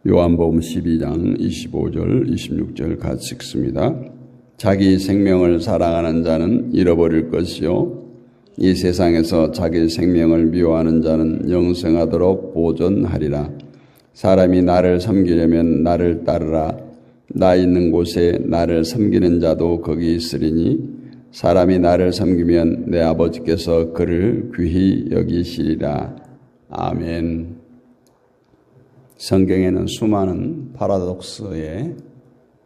요한복음 12장 25절 26절 같이 읽습니다. 자기 생명을 사랑하는 자는 잃어버릴 것이요 이 세상에서 자기 생명을 미워하는 자는 영생하도록 보존하리라. 사람이 나를 섬기려면 나를 따르라. 나 있는 곳에 나를 섬기는 자도 거기 있으리니 사람이 나를 섬기면 내 아버지께서 그를 귀히 여기시리라. 아멘. 성경에는 수많은 파라독스의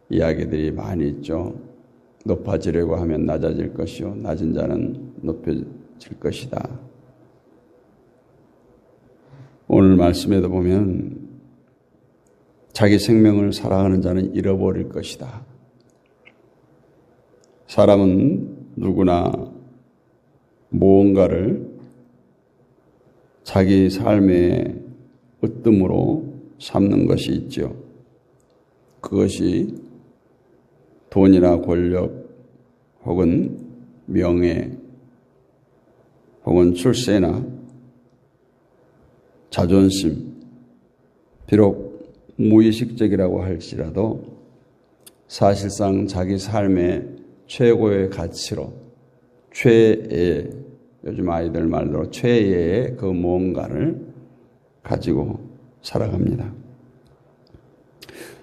이야기들이 많이 있죠. 높아지려고 하면 낮아질 것이요 낮은 자는 높여질 것이다. 오늘 말씀에도 보면 자기 생명을 사랑하는 자는 잃어버릴 것이다. 사람은 누구나 무언가를 자기 삶의 으뜸으로 삼는 것이 있죠. 그것이 돈이나 권력 혹은 명예 혹은 출세나 자존심, 비록 무의식적이라고 할지라도 사실상 자기 삶의 최고의 가치로 최애, 요즘 아이들 말로 최애의 그 무언가를 가지고 살아갑니다.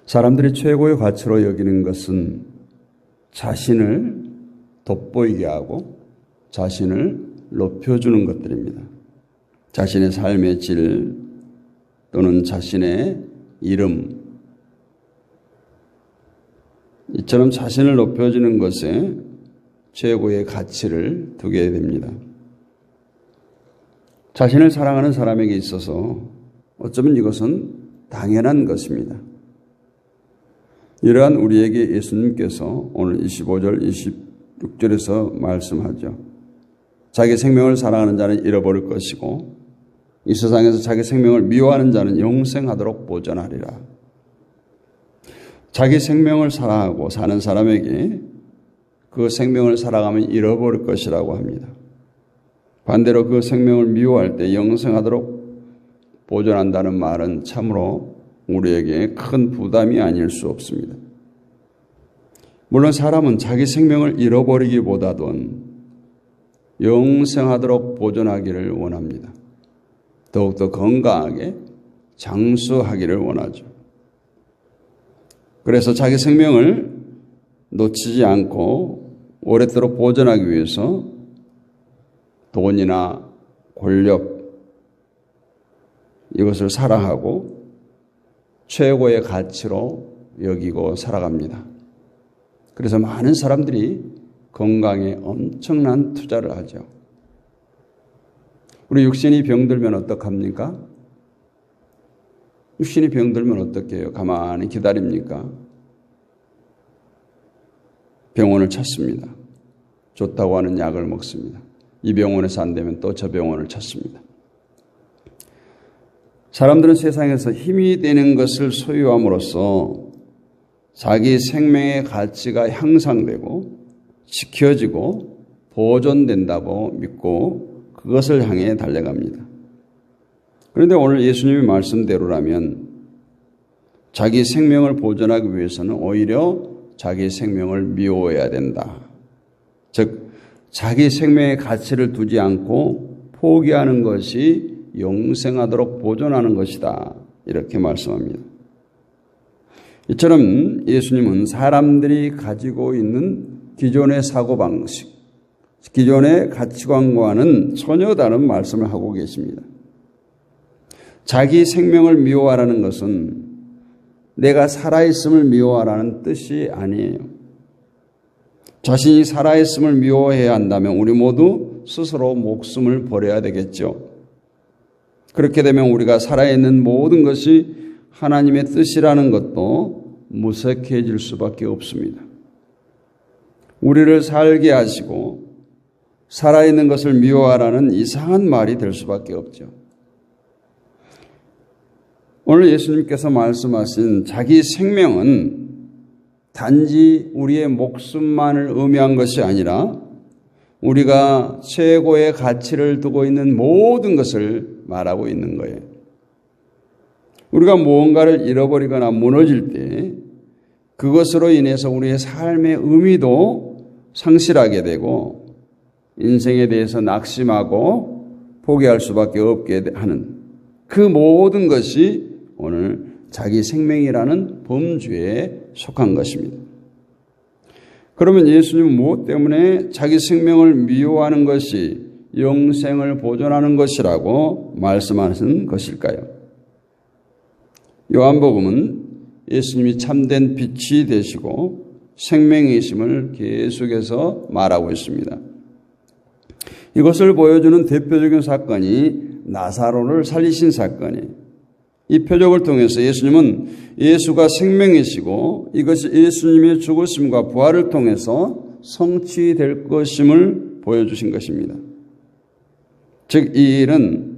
사람들이 최고의 가치로 여기는 것은 자신을 돋보이게 하고 자신을 높여주는 것들입니다. 자신의 삶의 질 또는 자신의 이름, 이처럼 자신을 높여주는 것에 최고의 가치를 두게 됩니다. 자신을 사랑하는 사람에게 있어서 어쩌면 이것은 당연한 것입니다. 이러한 우리에게 예수님께서 오늘 25절, 26절에서 말씀하죠. 자기 생명을 사랑하는 자는 잃어버릴 것이고 이 세상에서 자기 생명을 미워하는 자는 영생하도록 보존하리라. 자기 생명을 사랑하고 사는 사람에게 그 생명을 살아가면 잃어버릴 것이라고 합니다. 반대로 그 생명을 미워할 때 영생하도록 보존한다는 말은 참으로 우리에게 큰 부담이 아닐 수 없습니다. 물론 사람은 자기 생명을 잃어버리기보다도 영생하도록 보존하기를 원합니다. 더욱더 건강하게 장수하기를 원하죠. 그래서 자기 생명을 놓치지 않고 오랫도록 보존하기 위해서 돈이나 권력, 이것을 사랑하고 최고의 가치로 여기고 살아갑니다. 그래서 많은 사람들이 건강에 엄청난 투자를 하죠. 우리 육신이 병들면 어떡합니까? 육신이 병들면 어떻게 해요? 가만히 기다립니까? 병원을 찾습니다. 좋다고 하는 약을 먹습니다. 이 병원에서 안 되면 또 저 병원을 찾습니다. 사람들은 세상에서 힘이 되는 것을 소유함으로써 자기 생명의 가치가 향상되고 지켜지고 보존된다고 믿고 그것을 향해 달려갑니다. 그런데 오늘 예수님의 말씀대로라면 자기 생명을 보존하기 위해서는 오히려 자기 생명을 미워해야 된다. 즉 자기 생명의 가치를 두지 않고 포기하는 것이 영생하도록 보존하는 것이다. 이렇게 말씀합니다. 이처럼 예수님은 사람들이 가지고 있는 기존의 사고방식, 기존의 가치관과는 전혀 다른 말씀을 하고 계십니다. 자기 생명을 미워하라는 것은 내가 살아있음을 미워하라는 뜻이 아니에요. 자신이 살아있음을 미워해야 한다면 우리 모두 스스로 목숨을 버려야 되겠죠. 그렇게 되면 우리가 살아있는 모든 것이 하나님의 뜻이라는 것도 무색해질 수밖에 없습니다. 우리를 살게 하시고 살아있는 것을 미워하라는 이상한 말이 될 수밖에 없죠. 오늘 예수님께서 말씀하신 자기 생명은 단지 우리의 목숨만을 의미한 것이 아니라 우리가 최고의 가치를 두고 있는 모든 것을 말하고 있는 거예요. 우리가 무언가를 잃어버리거나 무너질 때 그것으로 인해서 우리의 삶의 의미도 상실하게 되고 인생에 대해서 낙심하고 포기할 수밖에 없게 하는 그 모든 것이 오늘 자기 생명이라는 범주에 속한 것입니다. 그러면 예수님은 무엇 때문에 자기 생명을 미워하는 것이 영생을 보존하는 것이라고 말씀하신 것일까요? 요한복음은 예수님이 참된 빛이 되시고 생명이심을 계속해서 말하고 있습니다. 이것을 보여주는 대표적인 사건이 나사로를 살리신 사건이에요. 이 표적을 통해서 예수님은 예수가 생명이시고 이것이 예수님의 죽으심과 부활을 통해서 성취될 것임을 보여주신 것입니다. 즉, 이 일은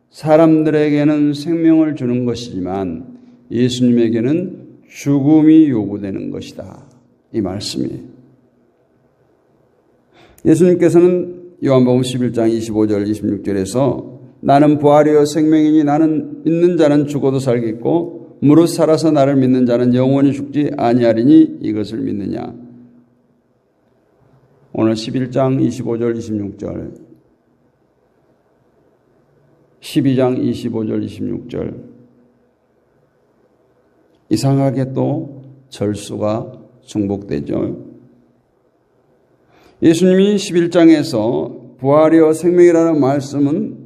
사람들에게는 생명을 주는 것이지만 예수님에게는 죽음이 요구되는 것이다. 이 말씀이에요. 예수님께서는 요한복음 11장 25절 26절에서 나는 부활이요 생명이니 나는 믿는 자는 죽어도 살겠고 무릇 살아서 나를 믿는 자는 영원히 죽지 아니하리니 이것을 믿느냐. 오늘 11장 25절 26절 12장 25절 26절 이상하게 또 절수가 중복되죠. 예수님이 11장에서 부활이요 생명이라는 말씀은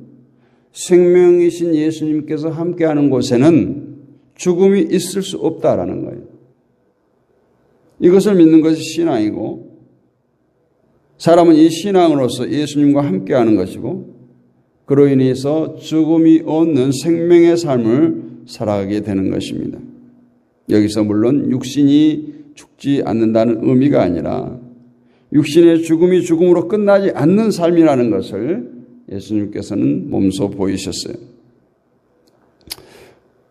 생명이신 예수님께서 함께하는 곳에는 죽음이 있을 수 없다라는 거예요. 이것을 믿는 것이 신앙이고 사람은 이 신앙으로서 예수님과 함께하는 것이고 그로 인해서 죽음이 없는 생명의 삶을 살아가게 되는 것입니다. 여기서 물론 육신이 죽지 않는다는 의미가 아니라 육신의 죽음이 죽음으로 끝나지 않는 삶이라는 것을 예수님께서는 몸소 보이셨어요.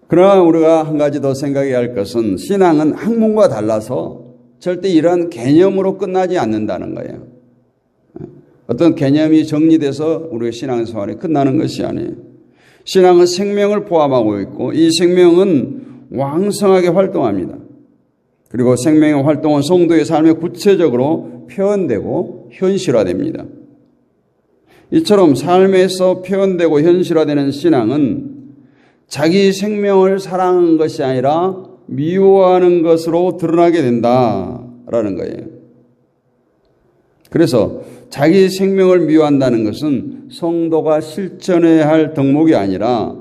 그러나 우리가 한 가지 더 생각해야 할 것은 신앙은 학문과 달라서 절대 이러한 개념으로 끝나지 않는다는 거예요. 어떤 개념이 정리돼서 우리의 신앙생활이 끝나는 것이 아니에요. 신앙은 생명을 포함하고 있고 이 생명은 왕성하게 활동합니다. 그리고 생명의 활동은 성도의 삶에 구체적으로 표현되고 현실화됩니다. 이처럼 삶에서 표현되고 현실화되는 신앙은 자기 생명을 사랑하는 것이 아니라 미워하는 것으로 드러나게 된다라는 거예요. 그래서 자기 생명을 미워한다는 것은 성도가 실천해야 할 덕목이 아니라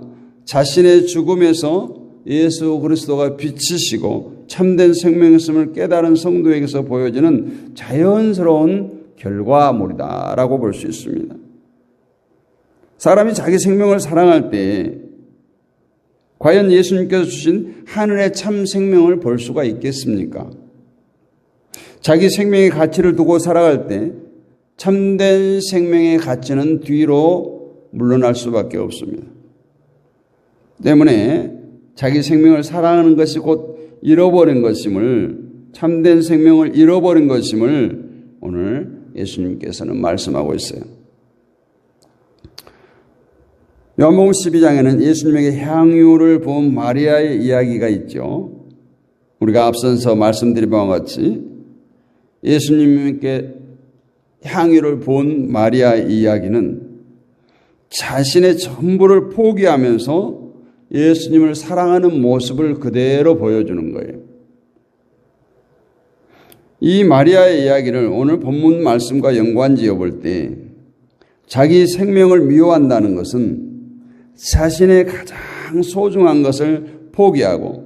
자신의 죽음에서 예수 그리스도가 빛이시고 참된 생명이었음을 깨달은 성도에게서 보여지는 자연스러운 결과물이다라고 볼 수 있습니다. 사람이 자기 생명을 사랑할 때 과연 예수님께서 주신 하늘의 참 생명을 볼 수가 있겠습니까? 자기 생명의 가치를 두고 살아갈 때 참된 생명의 가치는 뒤로 물러날 수밖에 없습니다. 때문에 자기 생명을 사랑하는 것이 곧 잃어버린 것임을, 참된 생명을 잃어버린 것임을 오늘 예수님께서는 말씀하고 있어요. 요한복음 12장에는 예수님에게 향유를 부은 마리아의 이야기가 있죠. 우리가 앞서서 말씀드린 바와 같이 예수님께 향유를 부은 마리아의 이야기는 자신의 전부를 포기하면서 예수님을 사랑하는 모습을 그대로 보여주는 거예요. 이 마리아의 이야기를 오늘 본문 말씀과 연관지어 볼 때 자기 생명을 미워한다는 것은 자신의 가장 소중한 것을 포기하고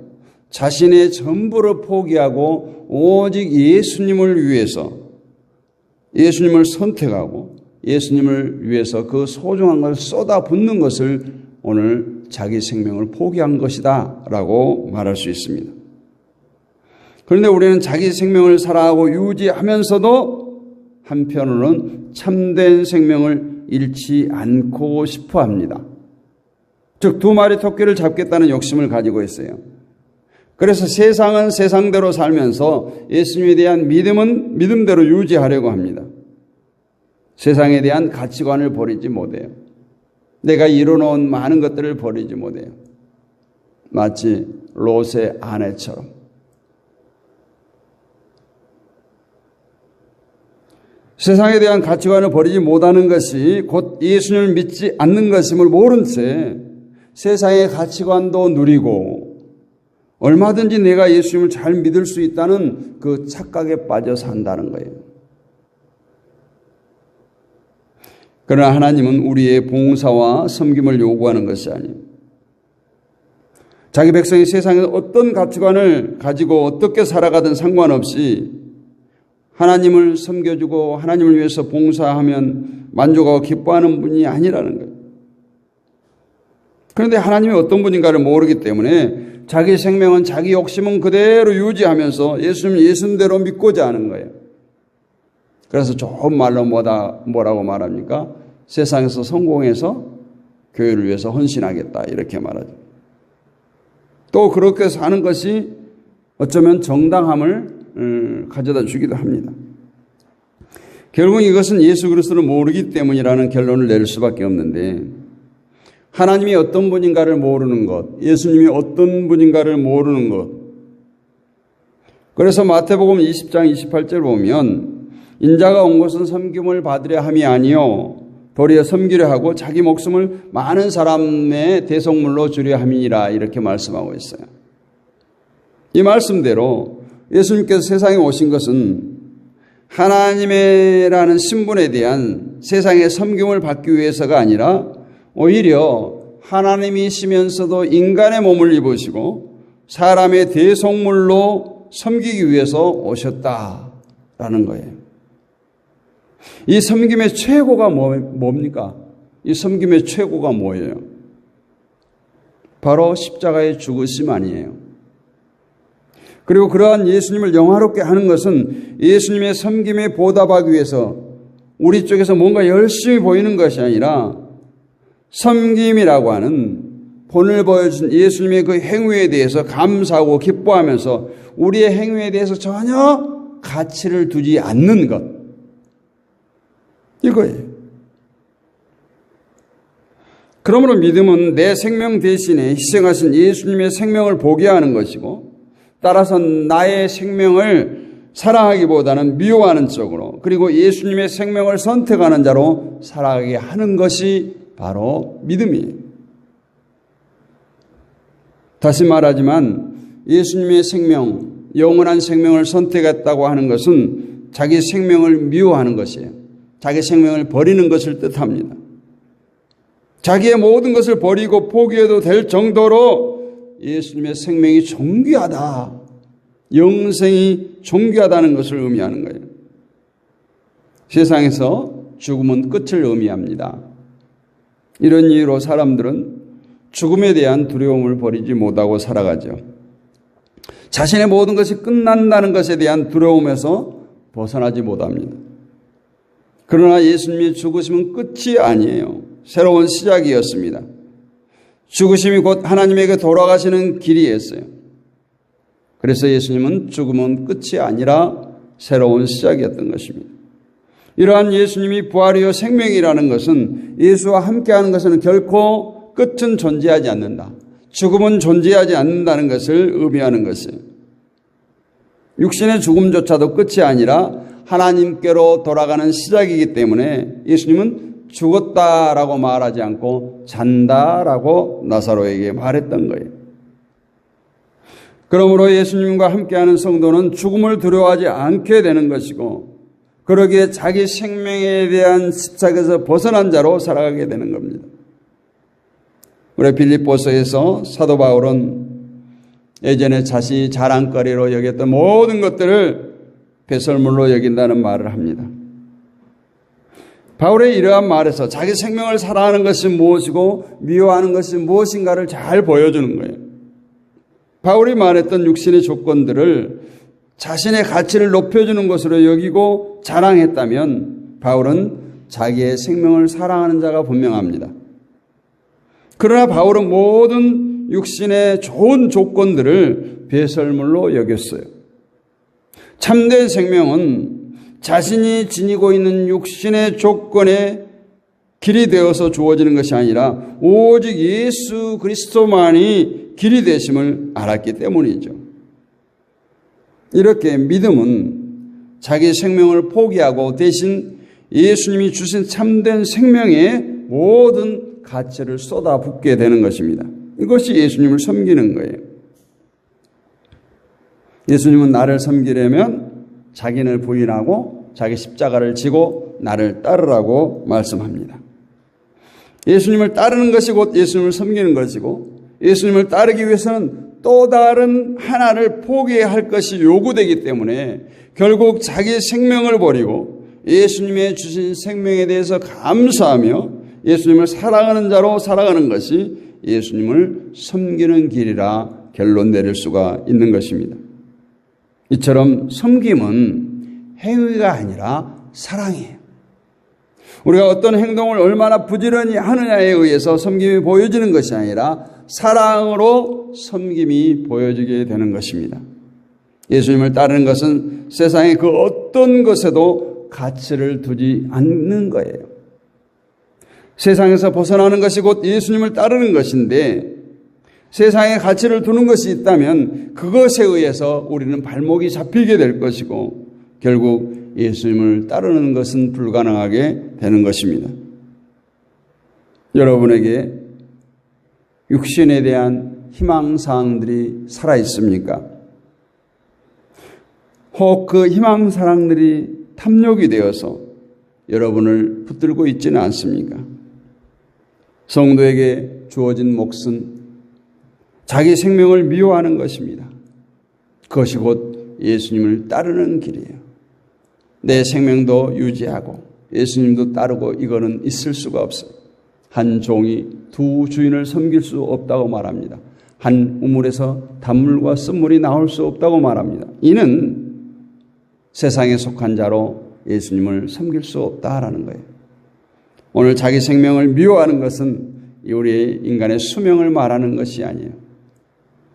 자신의 전부를 포기하고 오직 예수님을 위해서 예수님을 선택하고 예수님을 위해서 그 소중한 것을 쏟아붓는 것을 오늘 자기 생명을 포기한 것이다 라고 말할 수 있습니다. 그런데 우리는 자기 생명을 사랑하고 유지하면서도 한편으로는 참된 생명을 잃지 않고 싶어 합니다. 즉, 두 마리 토끼를 잡겠다는 욕심을 가지고 있어요. 그래서 세상은 세상대로 살면서 예수님에 대한 믿음은 믿음대로 유지하려고 합니다. 세상에 대한 가치관을 버리지 못해요. 내가 이뤄놓은 많은 것들을 버리지 못해요. 마치 롯의 아내처럼. 세상에 대한 가치관을 버리지 못하는 것이 곧 예수님을 믿지 않는 것임을 모른 채 세상의 가치관도 누리고 얼마든지 내가 예수님을 잘 믿을 수 있다는 그 착각에 빠져 산다는 거예요. 그러나 하나님은 우리의 봉사와 섬김을 요구하는 것이 아니에요. 자기 백성이 세상에서 어떤 가치관을 가지고 어떻게 살아가든 상관없이 하나님을 섬겨주고 하나님을 위해서 봉사하면 만족하고 기뻐하는 분이 아니라는 거예요. 그런데 하나님이 어떤 분인가를 모르기 때문에 자기 생명은 자기 욕심은 그대로 유지하면서 예수님을 예수님대로 믿고자 하는 거예요. 그래서 좋은 말로 뭐라고 말합니까? 세상에서 성공해서 교회를 위해서 헌신하겠다 이렇게 말하죠. 또 그렇게 사는 것이 어쩌면 정당함을 가져다 주기도 합니다. 결국 이것은 예수 그리스도를 모르기 때문이라는 결론을 내릴 수밖에 없는데 하나님이 어떤 분인가를 모르는 것, 예수님이 어떤 분인가를 모르는 것. 그래서 마태복음 20장 28절 보면 인자가 온 것은 섬김을 받으려 함이 아니요 도리어 섬기려 하고 자기 목숨을 많은 사람의 대속물로 주려 함이니라 이렇게 말씀하고 있어요. 이 말씀대로 예수님께서 세상에 오신 것은 하나님이라는 신분에 대한 세상의 섬김을 받기 위해서가 아니라 오히려 하나님이시면서도 인간의 몸을 입으시고 사람의 대속물로 섬기기 위해서 오셨다라는 거예요. 이 섬김의 최고가 뭡니까? 이 섬김의 최고가 뭐예요? 바로 십자가의 죽으심 아니에요. 그리고 그러한 예수님을 영화롭게 하는 것은 예수님의 섬김에 보답하기 위해서 우리 쪽에서 뭔가 열심히 보이는 것이 아니라 섬김이라고 하는 본을 보여준 예수님의 그 행위에 대해서 감사하고 기뻐하면서 우리의 행위에 대해서 전혀 가치를 두지 않는 것. 이거예요. 그러므로 믿음은 내 생명 대신에 희생하신 예수님의 생명을 보게 하는 것이고 따라서 나의 생명을 사랑하기보다는 미워하는 쪽으로 그리고 예수님의 생명을 선택하는 자로 살아가게 하는 것이 바로 믿음이에요. 다시 말하지만 예수님의 생명, 영원한 생명을 선택했다고 하는 것은 자기 생명을 미워하는 것이에요. 자기 생명을 버리는 것을 뜻합니다. 자기의 모든 것을 버리고 포기해도 될 정도로 예수님의 생명이 존귀하다. 영생이 존귀하다는 것을 의미하는 거예요. 세상에서 죽음은 끝을 의미합니다. 이런 이유로 사람들은 죽음에 대한 두려움을 버리지 못하고 살아가죠. 자신의 모든 것이 끝난다는 것에 대한 두려움에서 벗어나지 못합니다. 그러나 예수님의 죽으심은 끝이 아니에요. 새로운 시작이었습니다. 죽으심이 곧 하나님에게 돌아가시는 길이었어요. 그래서 예수님은 죽음은 끝이 아니라 새로운 시작이었던 것입니다. 이러한 예수님이 부활이요 생명이라는 것은 예수와 함께하는 것은 결코 끝은 존재하지 않는다. 죽음은 존재하지 않는다는 것을 의미하는 것이에요. 육신의 죽음조차도 끝이 아니라 하나님께로 돌아가는 시작이기 때문에 예수님은 죽었다라고 말하지 않고 잔다라고 나사로에게 말했던 거예요. 그러므로 예수님과 함께하는 성도는 죽음을 두려워하지 않게 되는 것이고 그러기에 자기 생명에 대한 집착에서 벗어난 자로 살아가게 되는 겁니다. 우리 빌립보서에서 사도 바울은 예전에 자신이 자랑거리로 여겼던 모든 것들을 배설물로 여긴다는 말을 합니다. 바울의 이러한 말에서 자기 생명을 사랑하는 것이 무엇이고 미워하는 것이 무엇인가를 잘 보여주는 거예요. 바울이 말했던 육신의 조건들을 자신의 가치를 높여주는 것으로 여기고 자랑했다면 바울은 자기의 생명을 사랑하는 자가 분명합니다. 그러나 바울은 모든 육신의 좋은 조건들을 배설물로 여겼어요. 참된 생명은 자신이 지니고 있는 육신의 조건에 길이 되어서 주어지는 것이 아니라 오직 예수 그리스도만이 길이 되심을 알았기 때문이죠. 이렇게 믿음은 자기 생명을 포기하고 대신 예수님이 주신 참된 생명의 모든 가치를 쏟아붓게 되는 것입니다. 이것이 예수님을 섬기는 거예요. 예수님은 나를 섬기려면 자기를 부인하고 자기 십자가를 지고 나를 따르라고 말씀합니다. 예수님을 따르는 것이 곧 예수님을 섬기는 것이고, 예수님을 따르기 위해서는 또 다른 하나를 포기해야 할 것이 요구되기 때문에 결국 자기 생명을 버리고 예수님의 주신 생명에 대해서 감사하며 예수님을 사랑하는 자로 살아가는 것이 예수님을 섬기는 길이라 결론 내릴 수가 있는 것입니다. 이처럼 섬김은 행위가 아니라 사랑이에요. 우리가 어떤 행동을 얼마나 부지런히 하느냐에 의해서 섬김이 보여지는 것이 아니라 사랑으로 섬김이 보여지게 되는 것입니다. 예수님을 따르는 것은 세상의 그 어떤 것에도 가치를 두지 않는 거예요. 세상에서 벗어나는 것이 곧 예수님을 따르는 것인데, 세상에 가치를 두는 것이 있다면 그것에 의해서 우리는 발목이 잡히게 될 것이고 결국 예수님을 따르는 것은 불가능하게 되는 것입니다. 여러분에게 육신에 대한 희망사항들이 살아있습니까? 혹 그 희망사항들이 탐욕이 되어서 여러분을 붙들고 있지는 않습니까? 성도에게 주어진 몫은 자기 생명을 미워하는 것입니다. 그것이 곧 예수님을 따르는 길이에요. 내 생명도 유지하고 예수님도 따르고 이거는 있을 수가 없어요. 한 종이 두 주인을 섬길 수 없다고 말합니다. 한 우물에서 단물과 쓴물이 나올 수 없다고 말합니다. 이는 세상에 속한 자로 예수님을 섬길 수 없다라는 거예요. 오늘 자기 생명을 미워하는 것은 우리 인간의 수명을 말하는 것이 아니에요.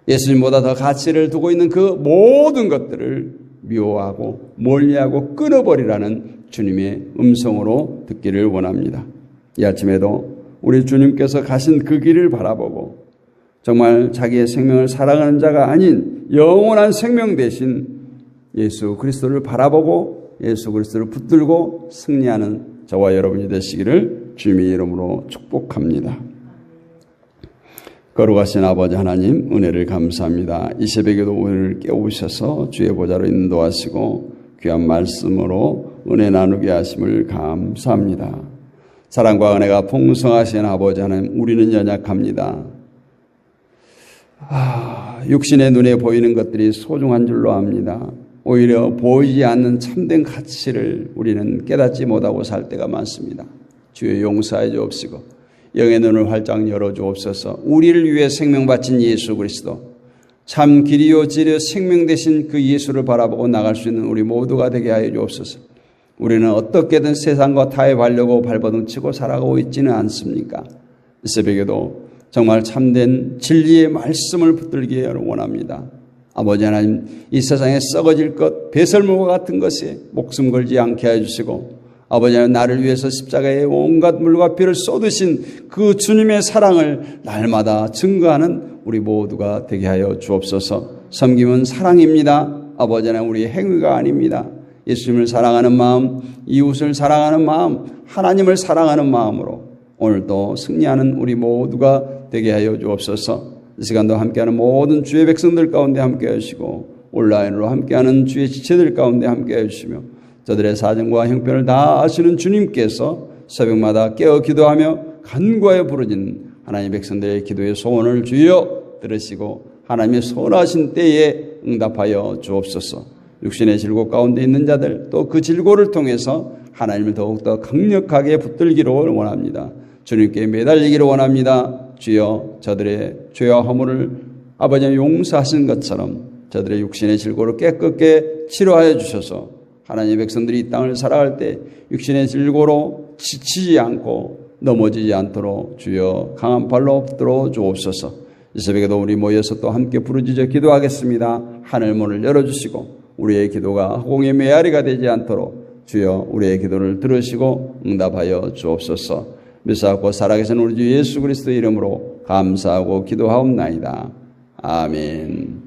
예수님보다 더 가치를 두고 있는 그 모든 것들을 미워하고 멀리하고 끊어버리라는 주님의 음성으로 듣기를 원합니다. 이 아침에도 우리 주님께서 가신 그 길을 바라보고 정말 자기의 생명을 사랑하는 자가 아닌 영원한 생명 대신 예수 그리스도를 바라보고 예수 그리스도를 붙들고 승리하는 저와 여러분이 되시기를 주님의 이름으로 축복합니다. 거룩하신 아버지 하나님, 은혜를 감사합니다. 이 새벽에도 우리를 깨우셔서 주의 보좌로 인도하시고 귀한 말씀으로 은혜 나누게 하심을 감사합니다. 사랑과 은혜가 풍성하신 아버지 하나님, 우리는 연약합니다. 육신의 눈에 보이는 것들이 소중한 줄로 압니다. 오히려 보이지 않는 참된 가치를 우리는 깨닫지 못하고 살 때가 많습니다. 주여 용서해 주옵시고 영의 눈을 활짝 열어주옵소서. 우리를 위해 생명 바친 예수 그리스도, 참 길이요 진리요 생명 되신 그 예수를 바라보고 나갈 수 있는 우리 모두가 되게 하여 주옵소서. 우리는 어떻게든 세상과 타협하려고 발버둥치고 살아가고 있지는 않습니까? 이 새벽에도 정말 참된 진리의 말씀을 붙들기를 원합니다. 아버지 하나님, 이 세상에 썩어질 것, 배설물과 같은 것에 목숨 걸지 않게 해주시고, 아버지 하나님, 나를 위해서 십자가에 온갖 물과 피를 쏟으신 그 주님의 사랑을 날마다 증거하는 우리 모두가 되게 하여 주옵소서. 섬김은 사랑입니다. 아버지 하나님, 우리의 행위가 아닙니다. 예수님을 사랑하는 마음, 이웃을 사랑하는 마음, 하나님을 사랑하는 마음으로 오늘도 승리하는 우리 모두가 되게 하여 주옵소서. 이 시간도 함께하는 모든 주의 백성들 가운데 함께 하시고 온라인으로 함께하는 주의 지체들 가운데 함께 해주시며 저들의 사정과 형편을 다 아시는 주님께서 새벽마다 깨어 기도하며 간구하여 부르짖는 하나님의 백성들의 기도의 소원을 주여 들으시고 하나님의 선하신 때에 응답하여 주옵소서. 육신의 질고 가운데 있는 자들 또 그 질고를 통해서 하나님을 더욱더 강력하게 붙들기를 원합니다. 주님께 매달리기를 원합니다. 주여 저들의 죄와 허물을 아버지 용서하신 것처럼 저들의 육신의 질고를 깨끗게 치료하여 주셔서 하나님의 백성들이 이 땅을 살아갈 때 육신의 질고로 지치지 않고 넘어지지 않도록 주여 강한 발로 붙들어 주옵소서. 이 새벽에도 우리 모여서 또 함께 부르짖어 기도하겠습니다. 하늘 문을 열어주시고 우리의 기도가 허공의 메아리가 되지 않도록 주여 우리의 기도를 들으시고 응답하여 주옵소서. 믿사옵고 살아계신 우리 주 예수 그리스도의 이름으로 감사하고 기도하옵나이다. 아멘.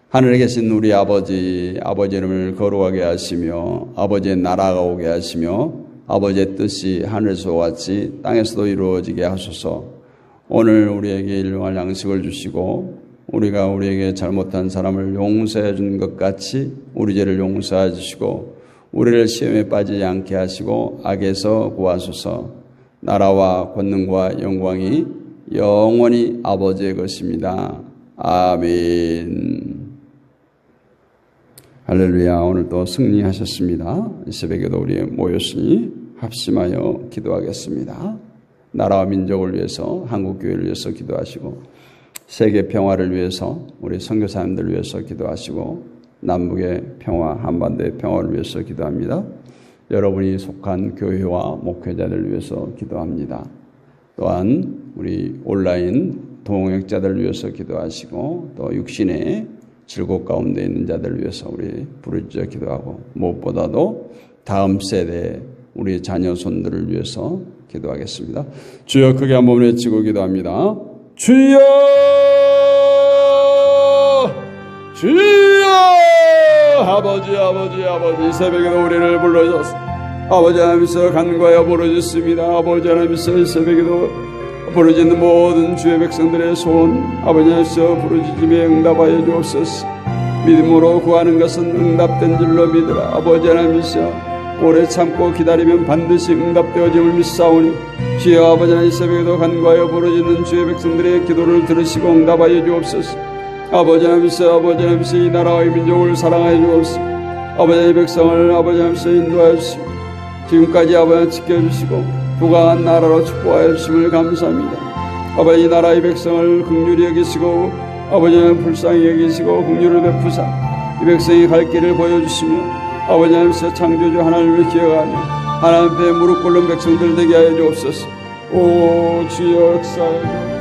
하늘에 계신 우리 아버지 이름을 거룩하게 하시며 아버지의 나라가 오게 하시며 아버지의 뜻이 하늘에서 같이 땅에서도 이루어지게 하소서. 오늘 우리에게 일용할 양식을 주시고 우리가 우리에게 잘못한 사람을 용서해 준 것 같이 우리 죄를 용서해 주시고 우리를 시험에 빠지지 않게 하시고 악에서 구하소서. 나라와 권능과 영광이 영원히 아버지의 것입니다. 아멘. 할렐루야. 오늘도 승리하셨습니다. 이 새벽에도 우리 모였으니 합심하여 기도하겠습니다. 나라와 민족을 위해서, 한국교회를 위해서 기도하시고 세계 평화를 위해서, 우리 선교사님들을 위해서 기도하시고 남북의 평화, 한반도의 평화를 위해서 기도합니다. 여러분이 속한 교회와 목회자들을 위해서 기도합니다. 또한 우리 온라인 동역자들을 위해서 기도하시고 또 육신의 질곡 가운데 있는 자들을 위해서 우리 부르짖어 기도하고 무엇보다도 다음 세대 우리 자녀 손들을 위해서 기도하겠습니다. 주여 크게 한번 외치고 기도합니다. 주여 주여 아버지 이 새벽에도 우리를 불러주소서. 아버지 하나님께서 간과하여 부르짖습니다. 아버지 하나님께서 이 새벽에도 부르짖는 모든 주의 백성들의 소원 아버지 하나님께서 부르짖음에 응답하여 주옵소서. 믿음으로 구하는 것은 응답된 줄로 믿으라. 아버지 하나님께서 오래 참고 기다리면 반드시 응답되어짐을 믿사오니 주여 아버지 하나님 이 새벽에도 간과하여 부르짖는 주의 백성들의 기도를 들으시고 응답하여 주옵소서. 아버지 하나님께서 이 나라와 이 민족을 사랑하여 주옵소서. 아버지 하나님의 백성을 아버지 하나님께서 인도하여 주시고 지금까지 아버지 하나님 지켜주시고 부강한 나라로 축복하여 주심을 감사합니다. 아버지 이 나라의 백성을 긍휼히 여기시고 아버지 하나님 불쌍히 여기시고 긍휼을 베푸사 이 백성이 갈 길을 보여주시며 아버지 하나님께서 창조주 하나님을 기억하며 하나님 앞에 무릎 꿇는 백성들 되게 하여 주옵소서. 오 주여 역사하여